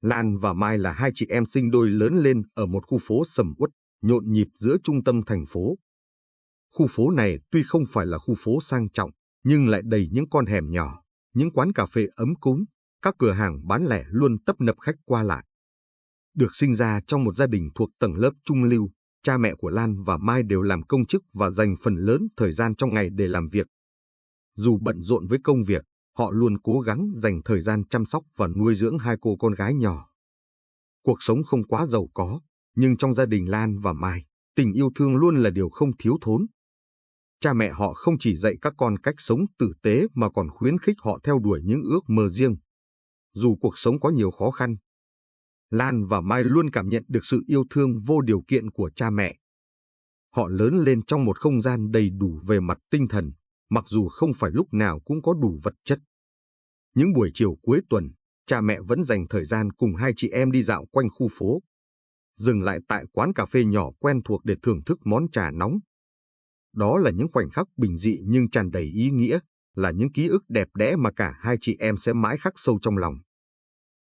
Lan và Mai là hai chị em sinh đôi lớn lên ở một khu phố sầm uất, nhộn nhịp giữa trung tâm thành phố. Khu phố này tuy không phải là khu phố sang trọng, nhưng lại đầy những con hẻm nhỏ, những quán cà phê ấm cúng, các cửa hàng bán lẻ luôn tấp nập khách qua lại. Được sinh ra trong một gia đình thuộc tầng lớp trung lưu, cha mẹ của Lan và Mai đều làm công chức và dành phần lớn thời gian trong ngày để làm việc. Dù bận rộn với công việc, họ luôn cố gắng dành thời gian chăm sóc và nuôi dưỡng hai cô con gái nhỏ. Cuộc sống không quá giàu có, nhưng trong gia đình Lan và Mai, tình yêu thương luôn là điều không thiếu thốn. Cha mẹ họ không chỉ dạy các con cách sống tử tế mà còn khuyến khích họ theo đuổi những ước mơ riêng. Dù cuộc sống có nhiều khó khăn, Lan và Mai luôn cảm nhận được sự yêu thương vô điều kiện của cha mẹ. Họ lớn lên trong một không gian đầy đủ về mặt tinh thần, mặc dù không phải lúc nào cũng có đủ vật chất. Những buổi chiều cuối tuần, cha mẹ vẫn dành thời gian cùng hai chị em đi dạo quanh khu phố, dừng lại tại quán cà phê nhỏ quen thuộc để thưởng thức món trà nóng. Đó là những khoảnh khắc bình dị nhưng tràn đầy ý nghĩa, là những ký ức đẹp đẽ mà cả hai chị em sẽ mãi khắc sâu trong lòng.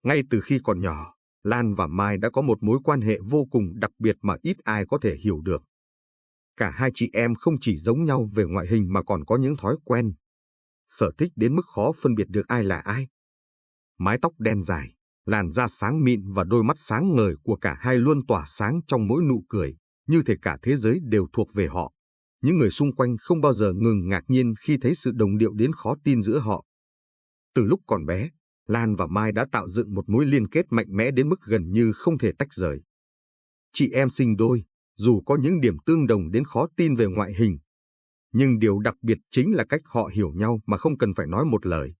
Ngay từ khi còn nhỏ, Lan và Mai đã có một mối quan hệ vô cùng đặc biệt mà ít ai có thể hiểu được. Cả hai chị em không chỉ giống nhau về ngoại hình mà còn có những thói quen, sở thích đến mức khó phân biệt được ai là ai. Mái tóc đen dài, làn da sáng mịn và đôi mắt sáng ngời của cả hai luôn tỏa sáng trong mỗi nụ cười, như thể cả thế giới đều thuộc về họ. Những người xung quanh không bao giờ ngừng ngạc nhiên khi thấy sự đồng điệu đến khó tin giữa họ. Từ lúc còn bé, Lan và Mai đã tạo dựng một mối liên kết mạnh mẽ đến mức gần như không thể tách rời. Chị em sinh đôi, dù có những điểm tương đồng đến khó tin về ngoại hình, nhưng điều đặc biệt chính là cách họ hiểu nhau mà không cần phải nói một lời.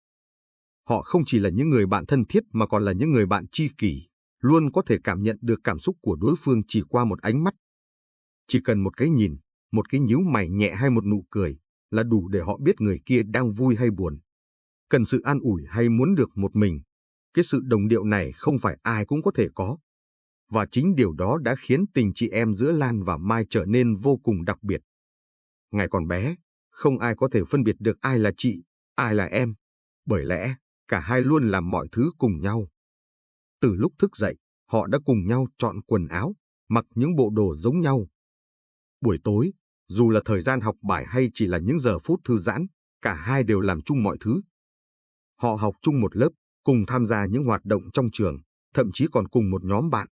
Họ không chỉ là những người bạn thân thiết mà còn là những người bạn tri kỷ, luôn có thể cảm nhận được cảm xúc của đối phương chỉ qua một ánh mắt. Chỉ cần một cái nhìn, một cái nhíu mày nhẹ hay một nụ cười là đủ để họ biết người kia đang vui hay buồn, cần sự an ủi hay muốn được một mình. Cái sự đồng điệu này không phải ai cũng có thể có. Và chính điều đó đã khiến tình chị em giữa Lan và Mai trở nên vô cùng đặc biệt. Ngày còn bé, không ai có thể phân biệt được ai là chị, ai là em, bởi lẽ cả hai luôn làm mọi thứ cùng nhau. Từ lúc thức dậy, họ đã cùng nhau chọn quần áo, mặc những bộ đồ giống nhau. Buổi tối, dù là thời gian học bài hay chỉ là những giờ phút thư giãn, cả hai đều làm chung mọi thứ. Họ học chung một lớp, cùng tham gia những hoạt động trong trường, thậm chí còn cùng một nhóm bạn.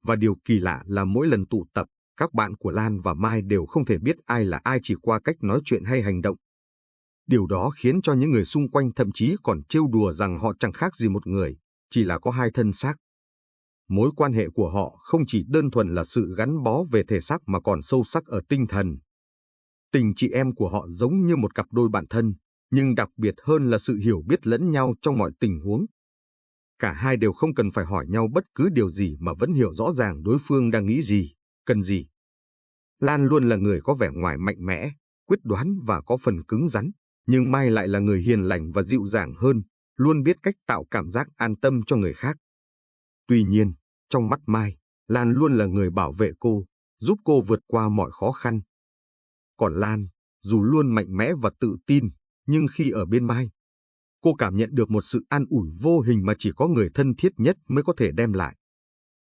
Và điều kỳ lạ là mỗi lần tụ tập, các bạn của Lan và Mai đều không thể biết ai là ai chỉ qua cách nói chuyện hay hành động. Điều đó khiến cho những người xung quanh thậm chí còn trêu đùa rằng họ chẳng khác gì một người, chỉ là có hai thân xác. Mối quan hệ của họ không chỉ đơn thuần là sự gắn bó về thể xác mà còn sâu sắc ở tinh thần. Tình chị em của họ giống như một cặp đôi bạn thân, nhưng đặc biệt hơn là sự hiểu biết lẫn nhau trong mọi tình huống. Cả hai đều không cần phải hỏi nhau bất cứ điều gì mà vẫn hiểu rõ ràng đối phương đang nghĩ gì, cần gì. Lan luôn là người có vẻ ngoài mạnh mẽ, quyết đoán và có phần cứng rắn, nhưng Mai lại là người hiền lành và dịu dàng hơn, luôn biết cách tạo cảm giác an tâm cho người khác. Tuy nhiên, trong mắt Mai, Lan luôn là người bảo vệ cô, giúp cô vượt qua mọi khó khăn. Còn Lan, dù luôn mạnh mẽ và tự tin, nhưng khi ở bên Mai, cô cảm nhận được một sự an ủi vô hình mà chỉ có người thân thiết nhất mới có thể đem lại.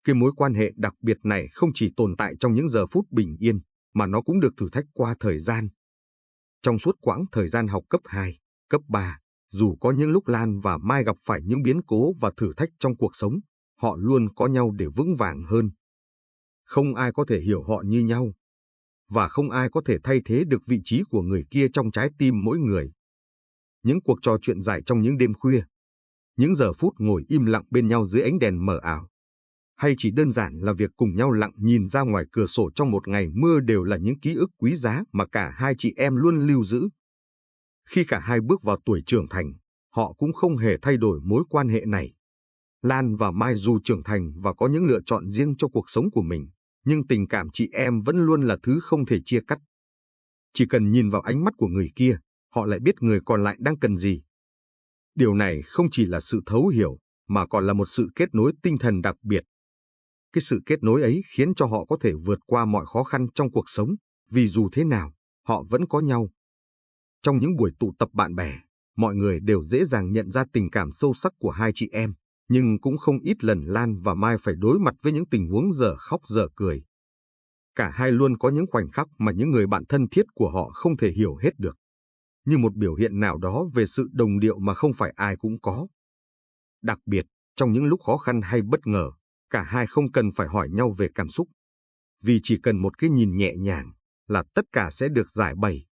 Cái mối quan hệ đặc biệt này không chỉ tồn tại trong những giờ phút bình yên, mà nó cũng được thử thách qua thời gian. Trong suốt quãng thời gian học cấp 2, cấp 3, dù có những lúc Lan và Mai gặp phải những biến cố và thử thách trong cuộc sống, họ luôn có nhau để vững vàng hơn. Không ai có thể hiểu họ như nhau, và không ai có thể thay thế được vị trí của người kia trong trái tim mỗi người. Những cuộc trò chuyện dài trong những đêm khuya, những giờ phút ngồi im lặng bên nhau dưới ánh đèn mờ ảo, hay chỉ đơn giản là việc cùng nhau lặng nhìn ra ngoài cửa sổ trong một ngày mưa đều là những ký ức quý giá mà cả hai chị em luôn lưu giữ. Khi cả hai bước vào tuổi trưởng thành, họ cũng không hề thay đổi mối quan hệ này. Lan và Mai dù trưởng thành và có những lựa chọn riêng cho cuộc sống của mình, nhưng tình cảm chị em vẫn luôn là thứ không thể chia cắt. Chỉ cần nhìn vào ánh mắt của người kia, họ lại biết người còn lại đang cần gì. Điều này không chỉ là sự thấu hiểu, mà còn là một sự kết nối tinh thần đặc biệt. Cái sự kết nối ấy khiến cho họ có thể vượt qua mọi khó khăn trong cuộc sống, vì dù thế nào, họ vẫn có nhau. Trong những buổi tụ tập bạn bè, mọi người đều dễ dàng nhận ra tình cảm sâu sắc của hai chị em. Nhưng cũng không ít lần Lan và Mai phải đối mặt với những tình huống dở khóc dở cười. Cả hai luôn có những khoảnh khắc mà những người bạn thân thiết của họ không thể hiểu hết được, như một biểu hiện nào đó về sự đồng điệu mà không phải ai cũng có. Đặc biệt, trong những lúc khó khăn hay bất ngờ, cả hai không cần phải hỏi nhau về cảm xúc, vì chỉ cần một cái nhìn nhẹ nhàng là tất cả sẽ được giải bày.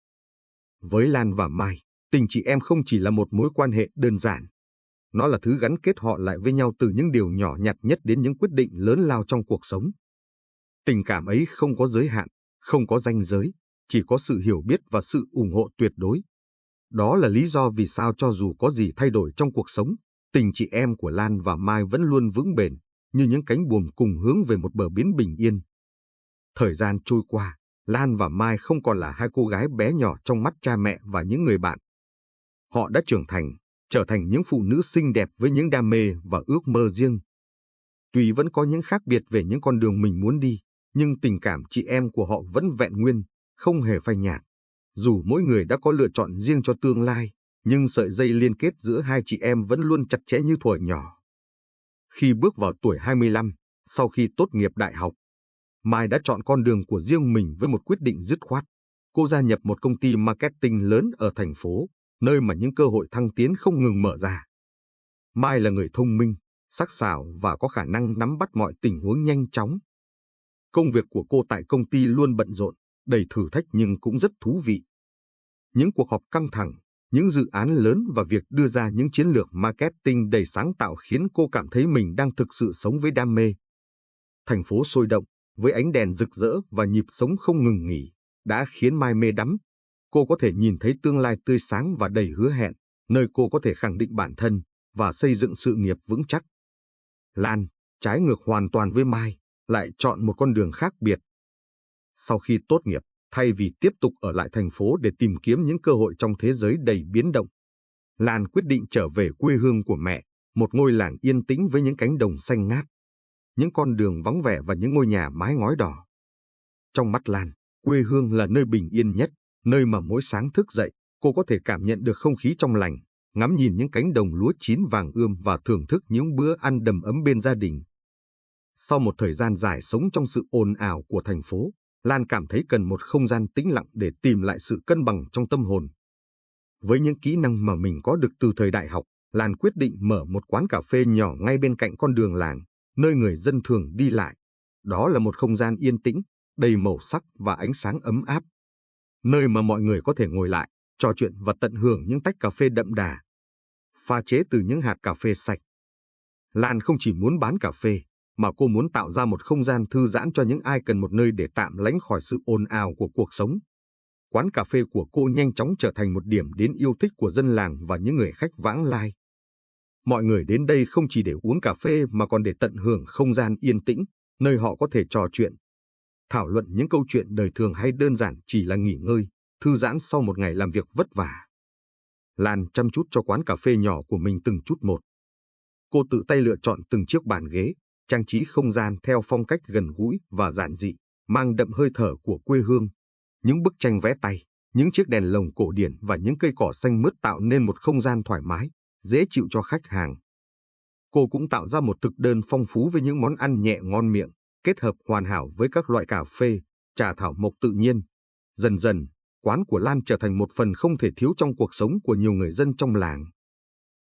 Với Lan và Mai, tình chị em không chỉ là một mối quan hệ đơn giản. Nó là thứ gắn kết họ lại với nhau từ những điều nhỏ nhặt nhất đến những quyết định lớn lao trong cuộc sống. Tình cảm ấy không có giới hạn, không có ranh giới, chỉ có sự hiểu biết và sự ủng hộ tuyệt đối. Đó là lý do vì sao cho dù có gì thay đổi trong cuộc sống, tình chị em của Lan và Mai vẫn luôn vững bền, như những cánh buồm cùng hướng về một bờ biển bình yên. Thời gian trôi qua, Lan và Mai không còn là hai cô gái bé nhỏ trong mắt cha mẹ và những người bạn. Họ đã trưởng thành, trở thành những phụ nữ xinh đẹp với những đam mê và ước mơ riêng. Tuy vẫn có những khác biệt về những con đường mình muốn đi, nhưng tình cảm chị em của họ vẫn vẹn nguyên, không hề phai nhạt. Dù mỗi người đã có lựa chọn riêng cho tương lai, nhưng sợi dây liên kết giữa hai chị em vẫn luôn chặt chẽ như thuở nhỏ. Khi bước vào tuổi 25, sau khi tốt nghiệp đại học, Mai đã chọn con đường của riêng mình với một quyết định dứt khoát. Cô gia nhập một công ty marketing lớn ở thành phố, nơi mà những cơ hội thăng tiến không ngừng mở ra. Mai là người thông minh, sắc sảo và có khả năng nắm bắt mọi tình huống nhanh chóng. Công việc của cô tại công ty luôn bận rộn, đầy thử thách nhưng cũng rất thú vị. Những cuộc họp căng thẳng, những dự án lớn và việc đưa ra những chiến lược marketing đầy sáng tạo khiến cô cảm thấy mình đang thực sự sống với đam mê. Thành phố sôi động, với ánh đèn rực rỡ và nhịp sống không ngừng nghỉ, đã khiến Mai mê đắm. Cô có thể nhìn thấy tương lai tươi sáng và đầy hứa hẹn, nơi cô có thể khẳng định bản thân và xây dựng sự nghiệp vững chắc. Lan, trái ngược hoàn toàn với Mai, lại chọn một con đường khác biệt. Sau khi tốt nghiệp, thay vì tiếp tục ở lại thành phố để tìm kiếm những cơ hội trong thế giới đầy biến động, Lan quyết định trở về quê hương của mẹ, một ngôi làng yên tĩnh với những cánh đồng xanh ngát, những con đường vắng vẻ và những ngôi nhà mái ngói đỏ. Trong mắt Lan, quê hương là nơi bình yên nhất, nơi mà mỗi sáng thức dậy, cô có thể cảm nhận được không khí trong lành, ngắm nhìn những cánh đồng lúa chín vàng ươm và thưởng thức những bữa ăn đầm ấm bên gia đình. Sau một thời gian dài sống trong sự ồn ào của thành phố, Lan cảm thấy cần một không gian tĩnh lặng để tìm lại sự cân bằng trong tâm hồn. Với những kỹ năng mà mình có được từ thời đại học, Lan quyết định mở một quán cà phê nhỏ ngay bên cạnh con đường làng, nơi người dân thường đi lại. Đó là một không gian yên tĩnh, đầy màu sắc và ánh sáng ấm áp. Nơi mà mọi người có thể ngồi lại, trò chuyện và tận hưởng những tách cà phê đậm đà, pha chế từ những hạt cà phê sạch. Lan không chỉ muốn bán cà phê, mà cô muốn tạo ra một không gian thư giãn cho những ai cần một nơi để tạm lánh khỏi sự ồn ào của cuộc sống. Quán cà phê của cô nhanh chóng trở thành một điểm đến yêu thích của dân làng và những người khách vãng lai. Mọi người đến đây không chỉ để uống cà phê mà còn để tận hưởng không gian yên tĩnh, nơi họ có thể trò chuyện, thảo luận những câu chuyện đời thường hay đơn giản chỉ là nghỉ ngơi, thư giãn sau một ngày làm việc vất vả. Lan chăm chút cho quán cà phê nhỏ của mình từng chút một. Cô tự tay lựa chọn từng chiếc bàn ghế, trang trí không gian theo phong cách gần gũi và giản dị, mang đậm hơi thở của quê hương. Những bức tranh vẽ tay, những chiếc đèn lồng cổ điển và những cây cỏ xanh mướt tạo nên một không gian thoải mái, dễ chịu cho khách hàng. Cô cũng tạo ra một thực đơn phong phú với những món ăn nhẹ ngon miệng, kết hợp hoàn hảo với các loại cà phê, trà thảo mộc tự nhiên. Dần dần, quán của Lan trở thành một phần không thể thiếu trong cuộc sống của nhiều người dân trong làng.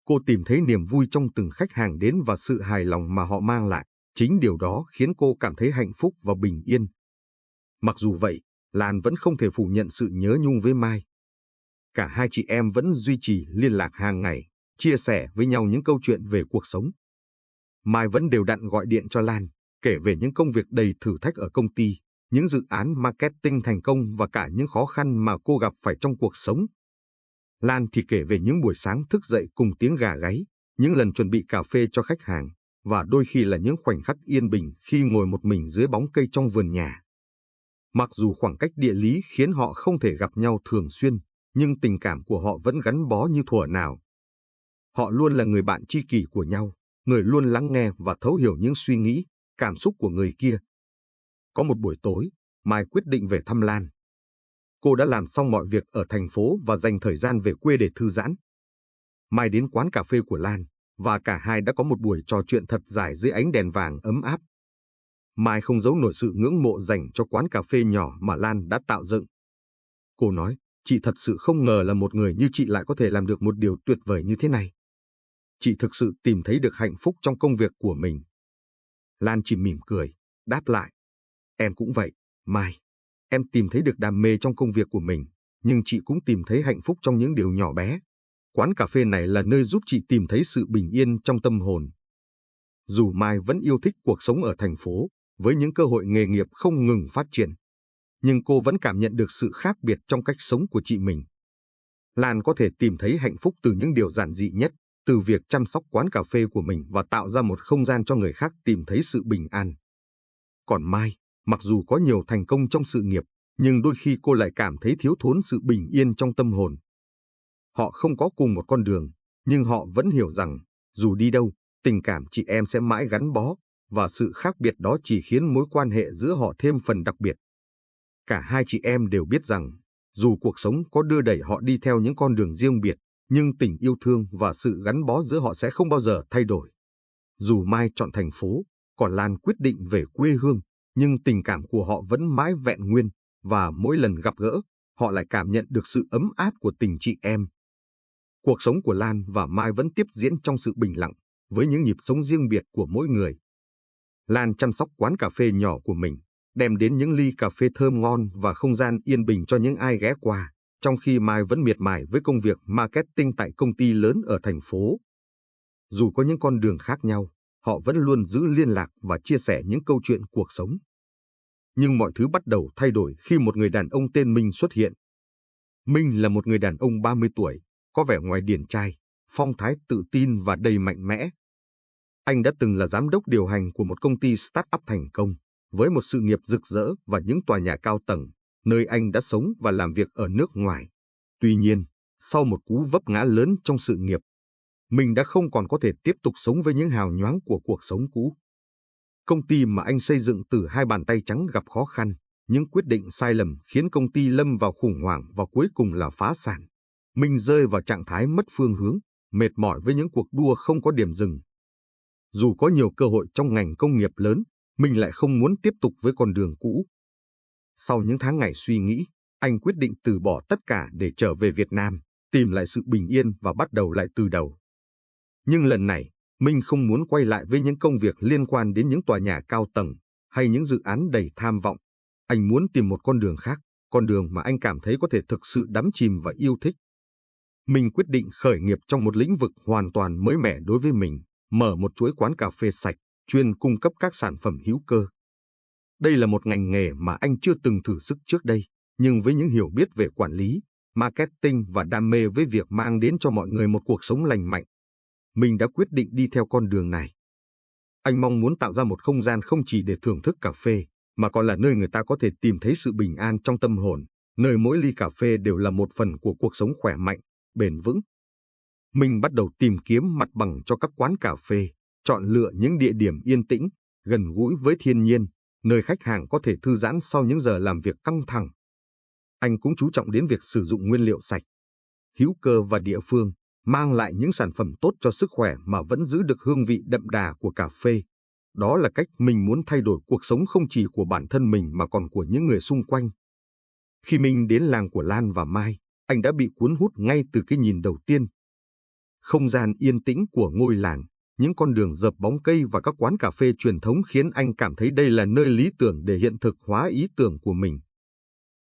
Cô tìm thấy niềm vui trong từng khách hàng đến và sự hài lòng mà họ mang lại. Chính điều đó khiến cô cảm thấy hạnh phúc và bình yên. Mặc dù vậy, Lan vẫn không thể phủ nhận sự nhớ nhung với Mai. Cả hai chị em vẫn duy trì liên lạc hàng ngày, chia sẻ với nhau những câu chuyện về cuộc sống. Mai vẫn đều đặn gọi điện cho Lan, kể về những công việc đầy thử thách ở công ty, những dự án marketing thành công và cả những khó khăn mà cô gặp phải trong cuộc sống. Lan thì kể về những buổi sáng thức dậy cùng tiếng gà gáy, những lần chuẩn bị cà phê cho khách hàng, và đôi khi là những khoảnh khắc yên bình khi ngồi một mình dưới bóng cây trong vườn nhà. Mặc dù khoảng cách địa lý khiến họ không thể gặp nhau thường xuyên, nhưng tình cảm của họ vẫn gắn bó như thuở nào. Họ luôn là người bạn tri kỷ của nhau, người luôn lắng nghe và thấu hiểu những suy nghĩ, cảm xúc của người kia. Có một buổi tối, Mai quyết định về thăm Lan. Cô đã làm xong mọi việc ở thành phố và dành thời gian về quê để thư giãn. Mai đến quán cà phê của Lan, và cả hai đã có một buổi trò chuyện thật dài dưới ánh đèn vàng ấm áp. Mai không giấu nổi sự ngưỡng mộ dành cho quán cà phê nhỏ mà Lan đã tạo dựng. Cô nói, chị thật sự không ngờ là một người như chị lại có thể làm được một điều tuyệt vời như thế này. Chị thực sự tìm thấy được hạnh phúc trong công việc của mình. Lan chỉ mỉm cười, đáp lại. Em cũng vậy, Mai. Em tìm thấy được đam mê trong công việc của mình, nhưng chị cũng tìm thấy hạnh phúc trong những điều nhỏ bé. Quán cà phê này là nơi giúp chị tìm thấy sự bình yên trong tâm hồn. Dù Mai vẫn yêu thích cuộc sống ở thành phố, với những cơ hội nghề nghiệp không ngừng phát triển, nhưng cô vẫn cảm nhận được sự khác biệt trong cách sống của chị mình. Lan có thể tìm thấy hạnh phúc từ những điều giản dị nhất, từ việc chăm sóc quán cà phê của mình và tạo ra một không gian cho người khác tìm thấy sự bình an. Còn Mai, mặc dù có nhiều thành công trong sự nghiệp, nhưng đôi khi cô lại cảm thấy thiếu thốn sự bình yên trong tâm hồn. Họ không có cùng một con đường, nhưng họ vẫn hiểu rằng, dù đi đâu, tình cảm chị em sẽ mãi gắn bó, và sự khác biệt đó chỉ khiến mối quan hệ giữa họ thêm phần đặc biệt. Cả hai chị em đều biết rằng, dù cuộc sống có đưa đẩy họ đi theo những con đường riêng biệt, nhưng tình yêu thương và sự gắn bó giữa họ sẽ không bao giờ thay đổi. Dù Mai chọn thành phố, còn Lan quyết định về quê hương, nhưng tình cảm của họ vẫn mãi vẹn nguyên, và mỗi lần gặp gỡ, họ lại cảm nhận được sự ấm áp của tình chị em. Cuộc sống của Lan và Mai vẫn tiếp diễn trong sự bình lặng, với những nhịp sống riêng biệt của mỗi người. Lan chăm sóc quán cà phê nhỏ của mình, đem đến những ly cà phê thơm ngon và không gian yên bình cho những ai ghé qua, trong khi Mai vẫn miệt mài với công việc marketing tại công ty lớn ở thành phố. Dù có những con đường khác nhau, họ vẫn luôn giữ liên lạc và chia sẻ những câu chuyện cuộc sống. Nhưng mọi thứ bắt đầu thay đổi khi một người đàn ông tên Minh xuất hiện. Minh là một người đàn ông 30 tuổi, có vẻ ngoài điển trai, phong thái tự tin và đầy mạnh mẽ. Anh đã từng là giám đốc điều hành của một công ty start-up thành công, với một sự nghiệp rực rỡ và những tòa nhà cao tầng, nơi anh đã sống và làm việc ở nước ngoài. Tuy nhiên, sau một cú vấp ngã lớn trong sự nghiệp, Minh đã không còn có thể tiếp tục sống với những hào nhoáng của cuộc sống cũ. Công ty mà anh xây dựng từ hai bàn tay trắng gặp khó khăn, những quyết định sai lầm khiến công ty lâm vào khủng hoảng và cuối cùng là phá sản. Minh rơi vào trạng thái mất phương hướng, mệt mỏi với những cuộc đua không có điểm dừng. Dù có nhiều cơ hội trong ngành công nghiệp lớn, Minh lại không muốn tiếp tục với con đường cũ. Sau những tháng ngày suy nghĩ, anh quyết định từ bỏ tất cả để trở về Việt Nam, tìm lại sự bình yên và bắt đầu lại từ đầu. Nhưng lần này, Minh không muốn quay lại với những công việc liên quan đến những tòa nhà cao tầng hay những dự án đầy tham vọng. Anh muốn tìm một con đường khác, con đường mà anh cảm thấy có thể thực sự đắm chìm và yêu thích. Minh quyết định khởi nghiệp trong một lĩnh vực hoàn toàn mới mẻ đối với mình, mở một chuỗi quán cà phê sạch, chuyên cung cấp các sản phẩm hữu cơ. Đây là một ngành nghề mà anh chưa từng thử sức trước đây, nhưng với những hiểu biết về quản lý, marketing và đam mê với việc mang đến cho mọi người một cuộc sống lành mạnh, Minh đã quyết định đi theo con đường này. Anh mong muốn tạo ra một không gian không chỉ để thưởng thức cà phê, mà còn là nơi người ta có thể tìm thấy sự bình an trong tâm hồn, nơi mỗi ly cà phê đều là một phần của cuộc sống khỏe mạnh, bền vững. Minh bắt đầu tìm kiếm mặt bằng cho các quán cà phê, chọn lựa những địa điểm yên tĩnh, gần gũi với thiên nhiên, nơi khách hàng có thể thư giãn sau những giờ làm việc căng thẳng. Anh cũng chú trọng đến việc sử dụng nguyên liệu sạch, hữu cơ và địa phương, mang lại những sản phẩm tốt cho sức khỏe mà vẫn giữ được hương vị đậm đà của cà phê. Đó là cách mình muốn thay đổi cuộc sống không chỉ của bản thân mình mà còn của những người xung quanh. Khi Minh đến làng của Lan và Mai, anh đã bị cuốn hút ngay từ cái nhìn đầu tiên. Không gian yên tĩnh của ngôi làng, những con đường dợp bóng cây và các quán cà phê truyền thống khiến anh cảm thấy đây là nơi lý tưởng để hiện thực hóa ý tưởng của mình.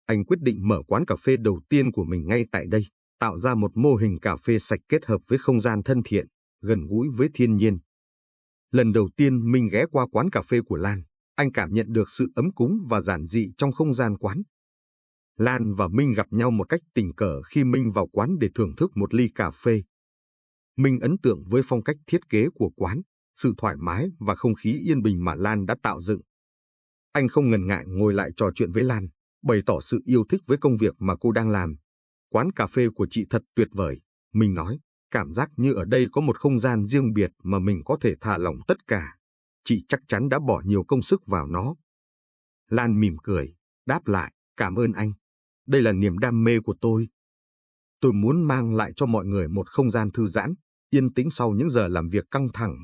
Anh quyết định mở quán cà phê đầu tiên của mình ngay tại đây, tạo ra một mô hình cà phê sạch kết hợp với không gian thân thiện, gần gũi với thiên nhiên. Lần đầu tiên Minh ghé qua quán cà phê của Lan, anh cảm nhận được sự ấm cúng và giản dị trong không gian quán. Lan và Minh gặp nhau một cách tình cờ khi Minh vào quán để thưởng thức một ly cà phê. Minh ấn tượng với phong cách thiết kế của quán, sự thoải mái và không khí yên bình mà Lan đã tạo dựng. Anh không ngần ngại ngồi lại trò chuyện với Lan, bày tỏ sự yêu thích với công việc mà cô đang làm. Quán cà phê của chị thật tuyệt vời, Minh nói, cảm giác như ở đây có một không gian riêng biệt mà mình có thể thả lỏng tất cả. Chị chắc chắn đã bỏ nhiều công sức vào nó. Lan mỉm cười, đáp lại, cảm ơn anh. Đây là niềm đam mê của tôi. Tôi muốn mang lại cho mọi người một không gian thư giãn, yên tĩnh sau những giờ làm việc căng thẳng.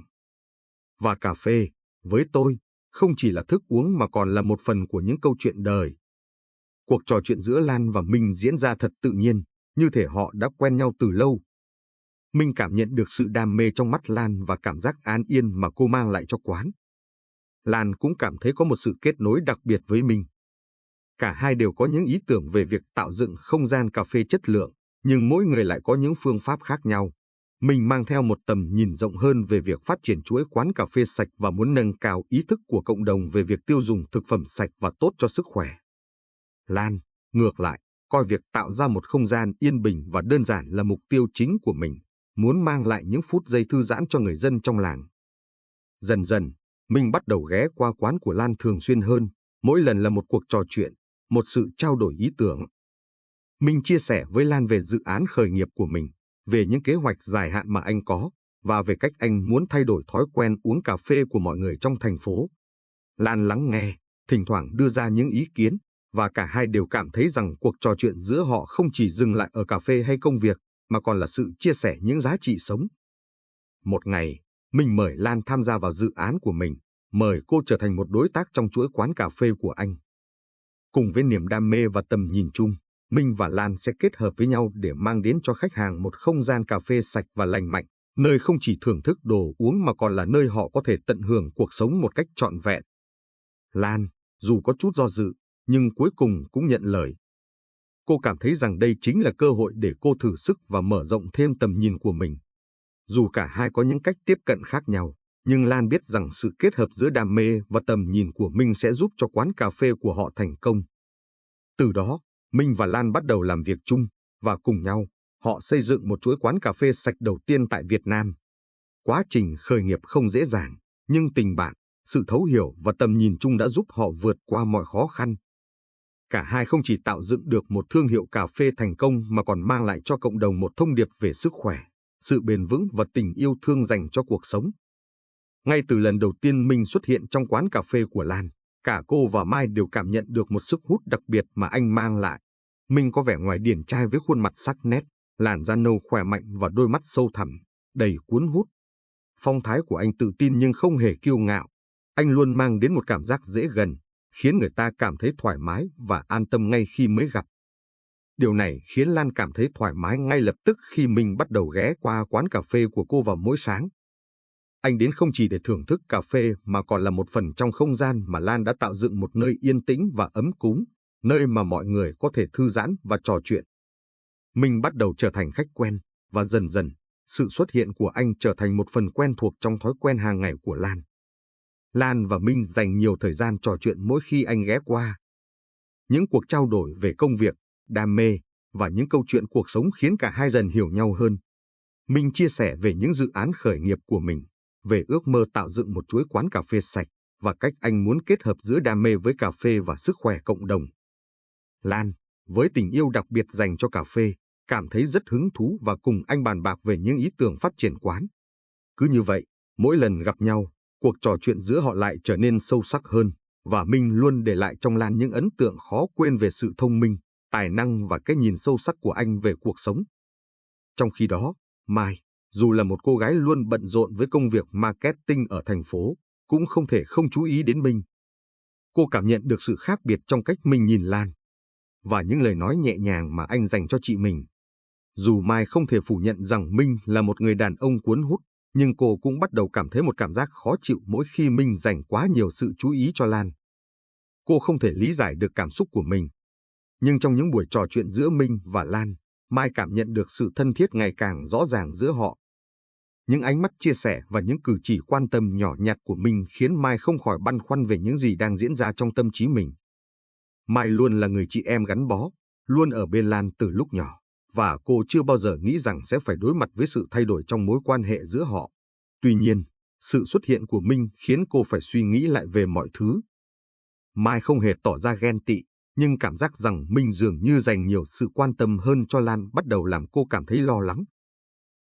Và cà phê, với tôi, không chỉ là thức uống mà còn là một phần của những câu chuyện đời. Cuộc trò chuyện giữa Lan và Minh diễn ra thật tự nhiên, như thể họ đã quen nhau từ lâu. Minh cảm nhận được sự đam mê trong mắt Lan và cảm giác an yên mà cô mang lại cho quán. Lan cũng cảm thấy có một sự kết nối đặc biệt với Minh. Cả hai đều có những ý tưởng về việc tạo dựng không gian cà phê chất lượng, nhưng mỗi người lại có những phương pháp khác nhau. Minh mang theo một tầm nhìn rộng hơn về việc phát triển chuỗi quán cà phê sạch và muốn nâng cao ý thức của cộng đồng về việc tiêu dùng thực phẩm sạch và tốt cho sức khỏe. Lan, ngược lại, coi việc tạo ra một không gian yên bình và đơn giản là mục tiêu chính của mình, muốn mang lại những phút giây thư giãn cho người dân trong làng. Dần dần, Minh bắt đầu ghé qua quán của Lan thường xuyên hơn, mỗi lần là một cuộc trò chuyện, một sự trao đổi ý tưởng. Minh chia sẻ với Lan về dự án khởi nghiệp của mình, về những kế hoạch dài hạn mà anh có, và về cách anh muốn thay đổi thói quen uống cà phê của mọi người trong thành phố. Lan lắng nghe, thỉnh thoảng đưa ra những ý kiến, và cả hai đều cảm thấy rằng cuộc trò chuyện giữa họ không chỉ dừng lại ở cà phê hay công việc, mà còn là sự chia sẻ những giá trị sống. Một ngày, Minh mời Lan tham gia vào dự án của mình, mời cô trở thành một đối tác trong chuỗi quán cà phê của anh. Cùng với niềm đam mê và tầm nhìn chung, Minh và Lan sẽ kết hợp với nhau để mang đến cho khách hàng một không gian cà phê sạch và lành mạnh, nơi không chỉ thưởng thức đồ uống mà còn là nơi họ có thể tận hưởng cuộc sống một cách trọn vẹn. Lan, dù có chút do dự, nhưng cuối cùng cũng nhận lời. Cô cảm thấy rằng đây chính là cơ hội để cô thử sức và mở rộng thêm tầm nhìn của mình. Dù cả hai có những cách tiếp cận khác nhau, nhưng Lan biết rằng sự kết hợp giữa đam mê và tầm nhìn của Minh sẽ giúp cho quán cà phê của họ thành công. Từ đó, Minh và Lan bắt đầu làm việc chung, và cùng nhau, họ xây dựng một chuỗi quán cà phê sạch đầu tiên tại Việt Nam. Quá trình khởi nghiệp không dễ dàng, nhưng tình bạn, sự thấu hiểu và tầm nhìn chung đã giúp họ vượt qua mọi khó khăn. Cả hai không chỉ tạo dựng được một thương hiệu cà phê thành công mà còn mang lại cho cộng đồng một thông điệp về sức khỏe, sự bền vững và tình yêu thương dành cho cuộc sống. Ngay từ lần đầu tiên Minh xuất hiện trong quán cà phê của Lan, cả cô và Mai đều cảm nhận được một sức hút đặc biệt mà anh mang lại. Minh có vẻ ngoài điển trai với khuôn mặt sắc nét, làn da nâu khỏe mạnh và đôi mắt sâu thẳm, đầy cuốn hút. Phong thái của anh tự tin nhưng không hề kiêu ngạo. Anh luôn mang đến một cảm giác dễ gần, khiến người ta cảm thấy thoải mái và an tâm ngay khi mới gặp. Điều này khiến Lan cảm thấy thoải mái ngay lập tức khi Minh bắt đầu ghé qua quán cà phê của cô vào mỗi sáng. Anh đến không chỉ để thưởng thức cà phê mà còn là một phần trong không gian mà Lan đã tạo dựng một nơi yên tĩnh và ấm cúng, nơi mà mọi người có thể thư giãn và trò chuyện. Minh bắt đầu trở thành khách quen, và dần dần, sự xuất hiện của anh trở thành một phần quen thuộc trong thói quen hàng ngày của Lan. Lan và Minh dành nhiều thời gian trò chuyện mỗi khi anh ghé qua. Những cuộc trao đổi về công việc, đam mê và những câu chuyện cuộc sống khiến cả hai dần hiểu nhau hơn. Minh chia sẻ về những dự án khởi nghiệp của mình, về ước mơ tạo dựng một chuỗi quán cà phê sạch và cách anh muốn kết hợp giữa đam mê với cà phê và sức khỏe cộng đồng. Lan, với tình yêu đặc biệt dành cho cà phê, cảm thấy rất hứng thú và cùng anh bàn bạc về những ý tưởng phát triển quán. Cứ như vậy, mỗi lần gặp nhau, cuộc trò chuyện giữa họ lại trở nên sâu sắc hơn, và Minh luôn để lại trong Lan những ấn tượng khó quên về sự thông minh, tài năng và cái nhìn sâu sắc của anh về cuộc sống. Trong khi đó, Mai, dù là một cô gái luôn bận rộn với công việc marketing ở thành phố, cũng không thể không chú ý đến Minh. Cô cảm nhận được sự khác biệt trong cách Minh nhìn Lan, và những lời nói nhẹ nhàng mà anh dành cho chị mình. Dù Mai không thể phủ nhận rằng Minh là một người đàn ông cuốn hút, nhưng cô cũng bắt đầu cảm thấy một cảm giác khó chịu mỗi khi Minh dành quá nhiều sự chú ý cho Lan. Cô không thể lý giải được cảm xúc của mình. Nhưng trong những buổi trò chuyện giữa Minh và Lan, Mai cảm nhận được sự thân thiết ngày càng rõ ràng giữa họ. Những ánh mắt chia sẻ và những cử chỉ quan tâm nhỏ nhặt của Minh khiến Mai không khỏi băn khoăn về những gì đang diễn ra trong tâm trí mình. Mai luôn là người chị em gắn bó, luôn ở bên Lan từ lúc nhỏ, và cô chưa bao giờ nghĩ rằng sẽ phải đối mặt với sự thay đổi trong mối quan hệ giữa họ. Tuy nhiên, sự xuất hiện của Minh khiến cô phải suy nghĩ lại về mọi thứ. Mai không hề tỏ ra ghen tị, nhưng cảm giác rằng Minh dường như dành nhiều sự quan tâm hơn cho Lan bắt đầu làm cô cảm thấy lo lắng.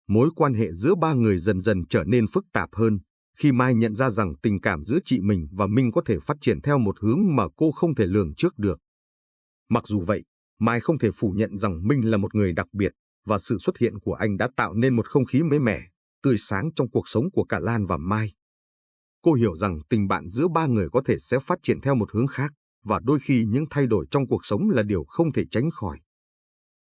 Mối quan hệ giữa ba người dần dần trở nên phức tạp hơn, khi Mai nhận ra rằng tình cảm giữa chị mình và Minh có thể phát triển theo một hướng mà cô không thể lường trước được. Mặc dù vậy, Mai không thể phủ nhận rằng Minh là một người đặc biệt, và sự xuất hiện của anh đã tạo nên một không khí mới mẻ, tươi sáng trong cuộc sống của cả Lan và Mai. Cô hiểu rằng tình bạn giữa ba người có thể sẽ phát triển theo một hướng khác, và đôi khi những thay đổi trong cuộc sống là điều không thể tránh khỏi.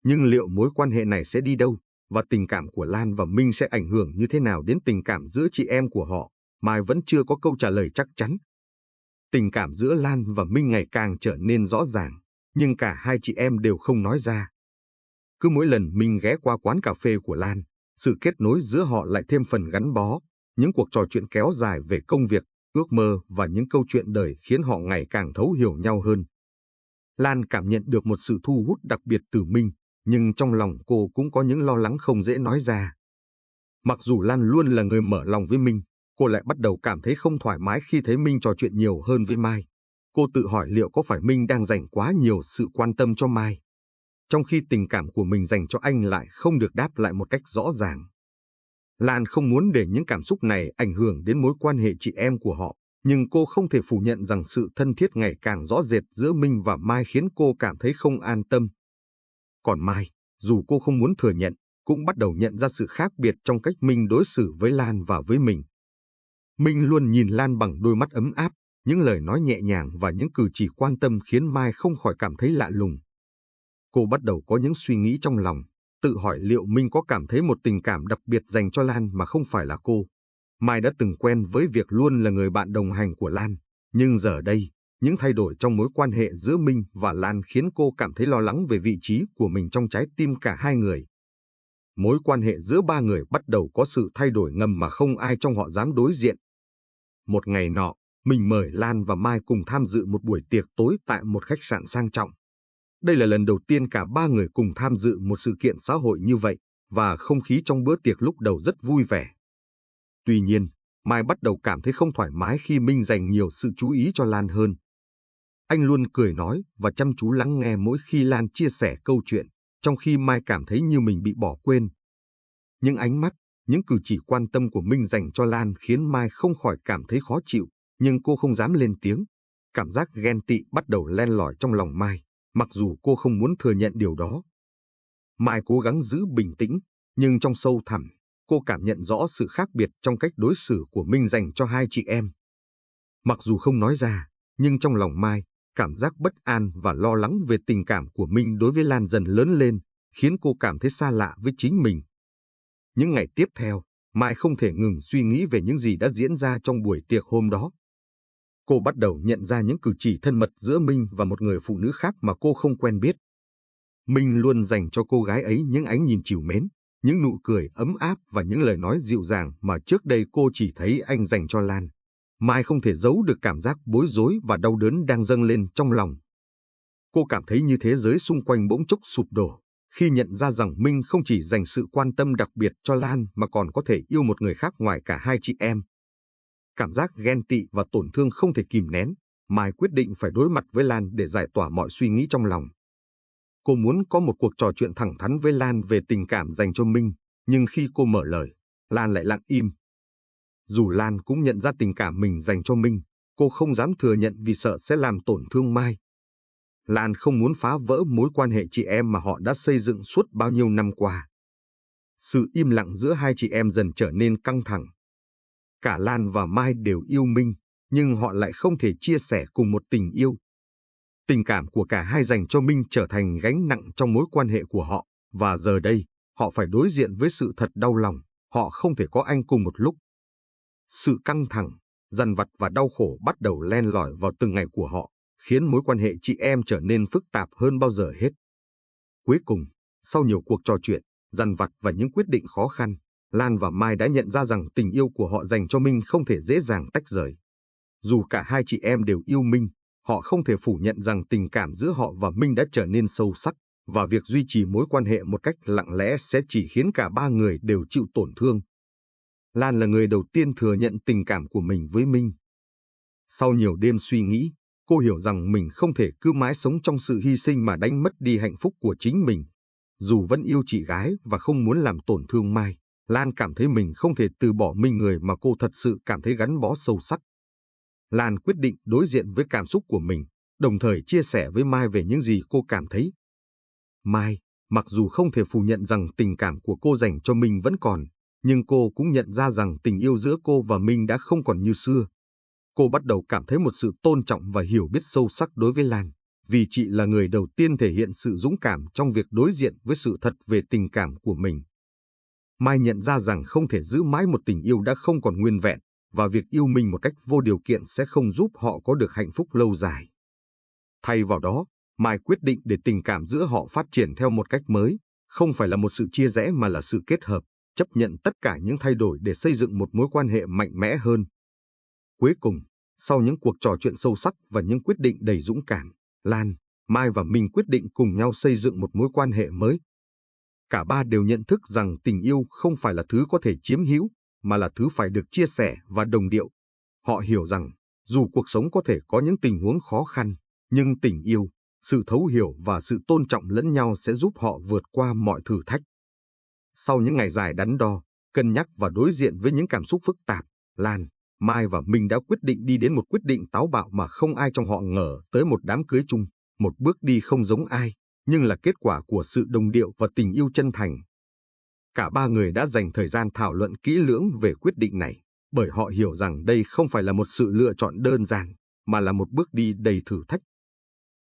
Nhưng liệu mối quan hệ này sẽ đi đâu, và tình cảm của Lan và Minh sẽ ảnh hưởng như thế nào đến tình cảm giữa chị em của họ, Mai vẫn chưa có câu trả lời chắc chắn. Tình cảm giữa Lan và Minh ngày càng trở nên rõ ràng, nhưng cả hai chị em đều không nói ra. Cứ mỗi lần Minh ghé qua quán cà phê của Lan, sự kết nối giữa họ lại thêm phần gắn bó. Những cuộc trò chuyện kéo dài về công việc, ước mơ và những câu chuyện đời khiến họ ngày càng thấu hiểu nhau hơn. Lan cảm nhận được một sự thu hút đặc biệt từ Minh, nhưng trong lòng cô cũng có những lo lắng không dễ nói ra. Mặc dù Lan luôn là người mở lòng với Minh, cô lại bắt đầu cảm thấy không thoải mái khi thấy Minh trò chuyện nhiều hơn với Mai. Cô tự hỏi liệu có phải Minh đang dành quá nhiều sự quan tâm cho Mai, trong khi tình cảm của mình dành cho anh lại không được đáp lại một cách rõ ràng. Lan không muốn để những cảm xúc này ảnh hưởng đến mối quan hệ chị em của họ, nhưng cô không thể phủ nhận rằng sự thân thiết ngày càng rõ rệt giữa Minh và Mai khiến cô cảm thấy không an tâm. Còn Mai, dù cô không muốn thừa nhận, cũng bắt đầu nhận ra sự khác biệt trong cách Minh đối xử với Lan và với mình. Minh luôn nhìn Lan bằng đôi mắt ấm áp, những lời nói nhẹ nhàng và những cử chỉ quan tâm khiến Mai không khỏi cảm thấy lạ lùng. Cô bắt đầu có những suy nghĩ trong lòng, tự hỏi liệu Minh có cảm thấy một tình cảm đặc biệt dành cho Lan mà không phải là cô. Mai đã từng quen với việc luôn là người bạn đồng hành của Lan, nhưng giờ đây, những thay đổi trong mối quan hệ giữa Minh và Lan khiến cô cảm thấy lo lắng về vị trí của mình trong trái tim cả hai người. Mối quan hệ giữa ba người bắt đầu có sự thay đổi ngầm mà không ai trong họ dám đối diện. Một ngày nọ, mình mời Lan và Mai cùng tham dự một buổi tiệc tối tại một khách sạn sang trọng. Đây là lần đầu tiên cả ba người cùng tham dự một sự kiện xã hội như vậy, và không khí trong bữa tiệc lúc đầu rất vui vẻ. Tuy nhiên, Mai bắt đầu cảm thấy không thoải mái khi Minh dành nhiều sự chú ý cho Lan hơn. Anh luôn cười nói và chăm chú lắng nghe mỗi khi Lan chia sẻ câu chuyện, trong khi Mai cảm thấy như mình bị bỏ quên. Những ánh mắt, những cử chỉ quan tâm của Minh dành cho Lan khiến Mai không khỏi cảm thấy khó chịu, nhưng cô không dám lên tiếng. Cảm giác ghen tị bắt đầu len lỏi trong lòng Mai, mặc dù cô không muốn thừa nhận điều đó. Mai cố gắng giữ bình tĩnh, nhưng trong sâu thẳm, cô cảm nhận rõ sự khác biệt trong cách đối xử của Minh dành cho hai chị em. Mặc dù không nói ra, nhưng trong lòng Mai, cảm giác bất an và lo lắng về tình cảm của Minh đối với Lan dần lớn lên, khiến cô cảm thấy xa lạ với chính mình. Những ngày tiếp theo, Mai không thể ngừng suy nghĩ về những gì đã diễn ra trong buổi tiệc hôm đó. Cô bắt đầu nhận ra những cử chỉ thân mật giữa Minh và một người phụ nữ khác mà cô không quen biết. Minh luôn dành cho cô gái ấy những ánh nhìn trìu mến, những nụ cười ấm áp và những lời nói dịu dàng mà trước đây cô chỉ thấy anh dành cho Lan. Mai không thể giấu được cảm giác bối rối và đau đớn đang dâng lên trong lòng. Cô cảm thấy như thế giới xung quanh bỗng chốc sụp đổ, khi nhận ra rằng Minh không chỉ dành sự quan tâm đặc biệt cho Lan mà còn có thể yêu một người khác ngoài cả hai chị em. Cảm giác ghen tị và tổn thương không thể kìm nén, Mai quyết định phải đối mặt với Lan để giải tỏa mọi suy nghĩ trong lòng. Cô muốn có một cuộc trò chuyện thẳng thắn với Lan về tình cảm dành cho Minh, nhưng khi cô mở lời, Lan lại lặng im. Dù Lan cũng nhận ra tình cảm mình dành cho Minh, cô không dám thừa nhận vì sợ sẽ làm tổn thương Mai. Lan không muốn phá vỡ mối quan hệ chị em mà họ đã xây dựng suốt bao nhiêu năm qua. Sự im lặng giữa hai chị em dần trở nên căng thẳng. Cả Lan và Mai đều yêu Minh, nhưng họ lại không thể chia sẻ cùng một tình yêu. Tình cảm của cả hai dành cho Minh trở thành gánh nặng trong mối quan hệ của họ, và giờ đây, họ phải đối diện với sự thật đau lòng, họ không thể có anh cùng một lúc. Sự căng thẳng, dằn vặt và đau khổ bắt đầu len lỏi vào từng ngày của họ, khiến mối quan hệ chị em trở nên phức tạp hơn bao giờ hết. Cuối cùng, sau nhiều cuộc trò chuyện, dằn vặt và những quyết định khó khăn, Lan và Mai đã nhận ra rằng tình yêu của họ dành cho Minh không thể dễ dàng tách rời. Dù cả hai chị em đều yêu Minh, họ không thể phủ nhận rằng tình cảm giữa họ và Minh đã trở nên sâu sắc, và việc duy trì mối quan hệ một cách lặng lẽ sẽ chỉ khiến cả ba người đều chịu tổn thương. Lan là người đầu tiên thừa nhận tình cảm của mình với Minh. Sau nhiều đêm suy nghĩ, cô hiểu rằng mình không thể cứ mãi sống trong sự hy sinh mà đánh mất đi hạnh phúc của chính mình. Dù vẫn yêu chị gái và không muốn làm tổn thương Mai, Lan cảm thấy mình không thể từ bỏ Minh, người mà cô thật sự cảm thấy gắn bó sâu sắc. Lan quyết định đối diện với cảm xúc của mình, đồng thời chia sẻ với Mai về những gì cô cảm thấy. Mai, mặc dù không thể phủ nhận rằng tình cảm của cô dành cho Minh vẫn còn, Nhưng cô cũng nhận ra rằng tình yêu giữa cô và Minh đã không còn như xưa. Cô bắt đầu cảm thấy một sự tôn trọng và hiểu biết sâu sắc đối với Lan, vì chị là người đầu tiên thể hiện sự dũng cảm trong việc đối diện với sự thật về tình cảm của mình. Mai nhận ra rằng không thể giữ mãi một tình yêu đã không còn nguyên vẹn, và việc yêu mình một cách vô điều kiện sẽ không giúp họ có được hạnh phúc lâu dài. Thay vào đó, Mai quyết định để tình cảm giữa họ phát triển theo một cách mới, không phải là một sự chia rẽ mà là sự kết hợp, chấp nhận tất cả những thay đổi để xây dựng một mối quan hệ mạnh mẽ hơn. Cuối cùng, sau những cuộc trò chuyện sâu sắc và những quyết định đầy dũng cảm, Lan, Mai và Minh quyết định cùng nhau xây dựng một mối quan hệ mới. Cả ba đều nhận thức rằng tình yêu không phải là thứ có thể chiếm hữu, mà là thứ phải được chia sẻ và đồng điệu. Họ hiểu rằng, dù cuộc sống có thể có những tình huống khó khăn, nhưng tình yêu, sự thấu hiểu và sự tôn trọng lẫn nhau sẽ giúp họ vượt qua mọi thử thách. Sau những ngày dài đắn đo, cân nhắc và đối diện với những cảm xúc phức tạp, Lan, Mai và Minh đã quyết định đi đến một quyết định táo bạo mà không ai trong họ ngờ tới: một đám cưới chung, một bước đi không giống ai, nhưng là kết quả của sự đồng điệu và tình yêu chân thành. Cả ba người đã dành thời gian thảo luận kỹ lưỡng về quyết định này, bởi họ hiểu rằng đây không phải là một sự lựa chọn đơn giản, mà là một bước đi đầy thử thách.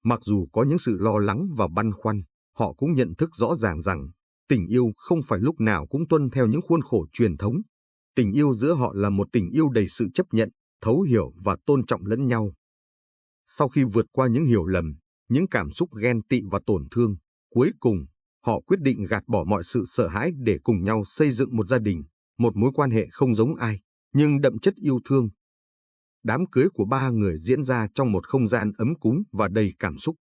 Mặc dù có những sự lo lắng và băn khoăn, họ cũng nhận thức rõ ràng rằng tình yêu không phải lúc nào cũng tuân theo những khuôn khổ truyền thống. Tình yêu giữa họ là một tình yêu đầy sự chấp nhận, thấu hiểu và tôn trọng lẫn nhau. Sau khi vượt qua những hiểu lầm, những cảm xúc ghen tị và tổn thương, cuối cùng, họ quyết định gạt bỏ mọi sự sợ hãi để cùng nhau xây dựng một gia đình, một mối quan hệ không giống ai, nhưng đậm chất yêu thương. Đám cưới của ba người diễn ra trong một không gian ấm cúng và đầy cảm xúc.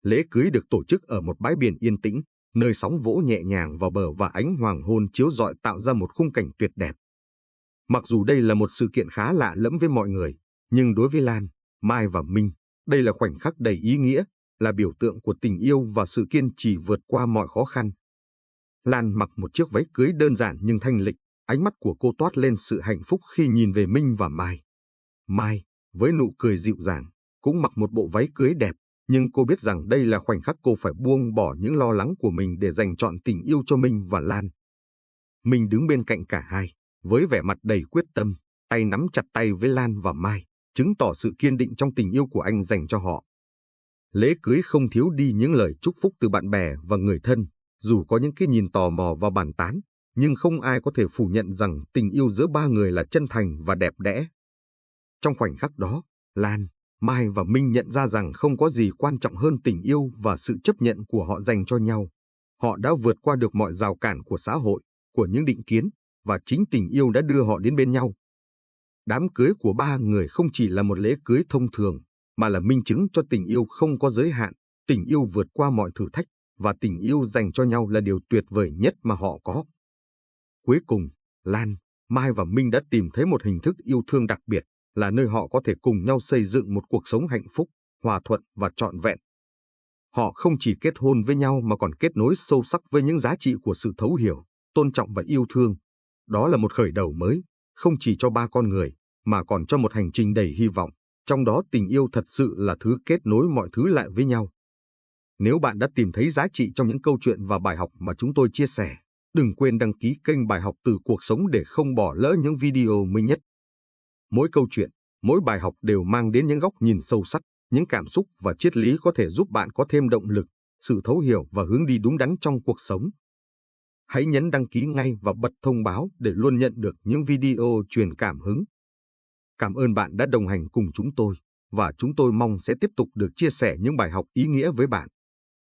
Lễ cưới được tổ chức ở một bãi biển yên tĩnh, nơi sóng vỗ nhẹ nhàng vào bờ và ánh hoàng hôn chiếu rọi tạo ra một khung cảnh tuyệt đẹp. Mặc dù đây là một sự kiện khá lạ lẫm với mọi người, nhưng đối với Lan, Mai và Minh, đây là khoảnh khắc đầy ý nghĩa, là biểu tượng của tình yêu và sự kiên trì vượt qua mọi khó khăn. Lan mặc một chiếc váy cưới đơn giản nhưng thanh lịch, ánh mắt của cô toát lên sự hạnh phúc khi nhìn về Minh và Mai. Mai, với nụ cười dịu dàng, cũng mặc một bộ váy cưới đẹp, nhưng cô biết rằng đây là khoảnh khắc cô phải buông bỏ những lo lắng của mình để dành trọn tình yêu cho Minh và Lan. Minh đứng bên cạnh cả hai, với vẻ mặt đầy quyết tâm, tay nắm chặt tay với Lan và Mai, chứng tỏ sự kiên định trong tình yêu của anh dành cho họ. Lễ cưới không thiếu đi những lời chúc phúc từ bạn bè và người thân, dù có những cái nhìn tò mò và bàn tán, nhưng không ai có thể phủ nhận rằng tình yêu giữa ba người là chân thành và đẹp đẽ. Trong khoảnh khắc đó, Lan, Mai và Minh nhận ra rằng không có gì quan trọng hơn tình yêu và sự chấp nhận của họ dành cho nhau. Họ đã vượt qua được mọi rào cản của xã hội, của những định kiến, và chính tình yêu đã đưa họ đến bên nhau. Đám cưới của ba người không chỉ là một lễ cưới thông thường, mà là minh chứng cho tình yêu không có giới hạn, tình yêu vượt qua mọi thử thách, và tình yêu dành cho nhau là điều tuyệt vời nhất mà họ có. Cuối cùng, Lan, Mai và Minh đã tìm thấy một hình thức yêu thương đặc biệt, là nơi họ có thể cùng nhau xây dựng một cuộc sống hạnh phúc, hòa thuận và trọn vẹn. Họ không chỉ kết hôn với nhau mà còn kết nối sâu sắc với những giá trị của sự thấu hiểu, tôn trọng và yêu thương. Đó là một khởi đầu mới, không chỉ cho ba con người, mà còn cho một hành trình đầy hy vọng, trong đó tình yêu thật sự là thứ kết nối mọi thứ lại với nhau. Nếu bạn đã tìm thấy giá trị trong những câu chuyện và bài học mà chúng tôi chia sẻ, đừng quên đăng ký kênh Bài học từ cuộc sống để không bỏ lỡ những video mới nhất. Mỗi câu chuyện, mỗi bài học đều mang đến những góc nhìn sâu sắc, những cảm xúc và triết lý có thể giúp bạn có thêm động lực, sự thấu hiểu và hướng đi đúng đắn trong cuộc sống. Hãy nhấn đăng ký ngay và bật thông báo để luôn nhận được những video truyền cảm hứng. Cảm ơn bạn đã đồng hành cùng chúng tôi, và chúng tôi mong sẽ tiếp tục được chia sẻ những bài học ý nghĩa với bạn.